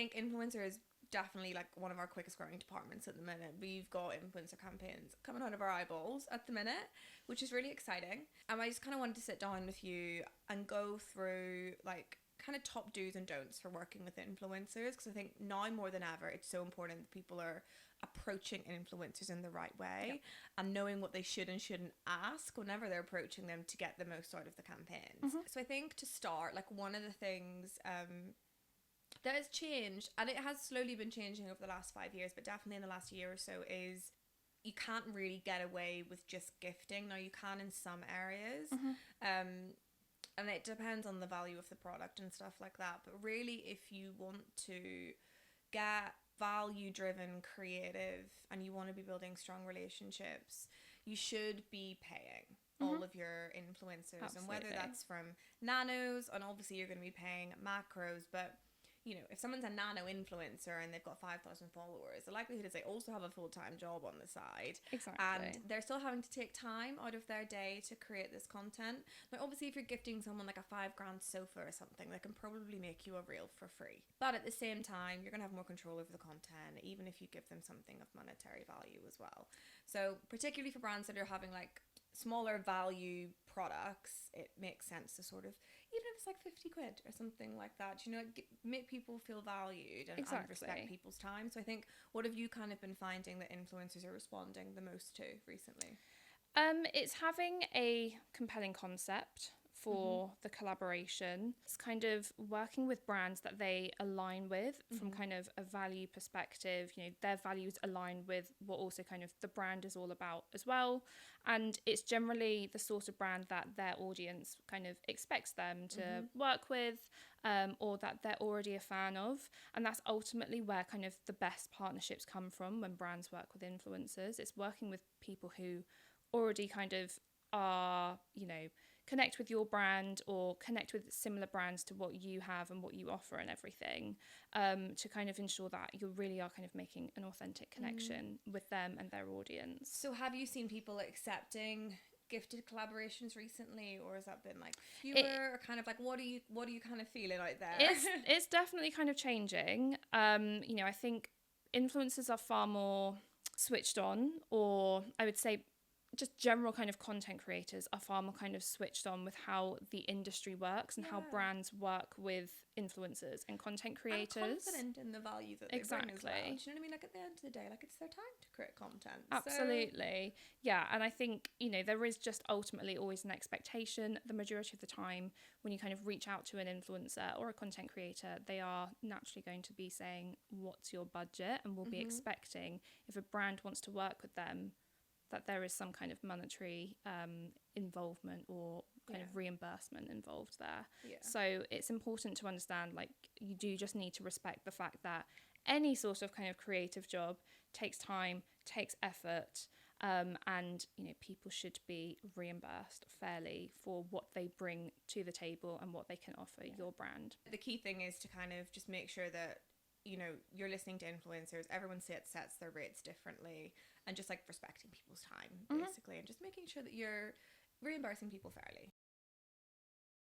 think influencer is definitely like one of our quickest growing departments at the minute. We've got influencer campaigns coming out of our eyeballs at the minute, which is really exciting. And I just kind of wanted to sit down with you and go through like kind of top do's and don'ts for working with influencers, because I think now more than ever it's so important that people are approaching influencers in the right way and knowing what they should and shouldn't ask whenever they're approaching them to get the most out of the campaigns. So I think to start, like one of the things that has changed, and it has slowly been changing over the last 5 years, but definitely in the last year or so, is you can't really get away with just gifting. Now you can in some areas, and it depends on the value of the product and stuff like that, but really if you want to get value driven creative and you want to be building strong relationships, you should be paying all of your influencers. Absolutely. And whether that's from nanos, and obviously you're going to be paying macros, but you know, if someone's a nano influencer and they've got 5,000 followers, the likelihood is they also have a full-time job on the side. Exactly. And they're still having to take time out of their day to create this content. Now, obviously, if you're gifting someone like a $5,000 sofa or something, they can probably make you a reel for free. But at the same time, you're going to have more control over the content, even if you give them something of monetary value as well. So particularly for brands that are having like smaller value products, it makes sense to sort of, even if it's like 50 quid or something like that, you know, make people feel valued and respect people's time. So I think, what have you kind of been finding that influencers are responding the most to recently? It's having a compelling concept for the collaboration. It's kind of working with brands that they align with from kind of a value perspective. You know, their values align with what also kind of the brand is all about as well. And it's generally the sort of brand that their audience kind of expects them to work with, or that they're already a fan of. And that's ultimately where kind of the best partnerships come from when brands work with influencers. It's working with people who already kind of are, you know, connect with your brand or connect with similar brands to what you have and what you offer and everything, to kind of ensure that you really are kind of making an authentic connection with them and their audience. So have you seen people accepting gifted collaborations recently, or has that been like fewer, or kind of like what are you kind of feeling out there? It's definitely kind of changing. You know, I think influencers are far more switched on, or I would say just general kind of content creators are far more kind of switched on with how the industry works and how brands work with influencers and content creators. And confident in the value that they bring as well. Do you know what I mean? Like at the end of the day, like it's their time to create content. Absolutely. So... yeah, and I think, you know, there is just ultimately always an expectation. The majority of the time when you kind of reach out to an influencer or a content creator, they are naturally going to be saying, what's your budget? And will be expecting, if a brand wants to work with them, that there is some kind of monetary involvement or kind of reimbursement involved there. So it's important to understand, like, you do just need to respect the fact that any sort of kind of creative job takes time, takes effort, and, you know, people should be reimbursed fairly for what they bring to the table and what they can offer your brand. The key thing is to kind of just make sure that, you know, you're listening to influencers, everyone sets their rates differently, and just like respecting people's time basically, and just making sure that you're reimbursing people fairly.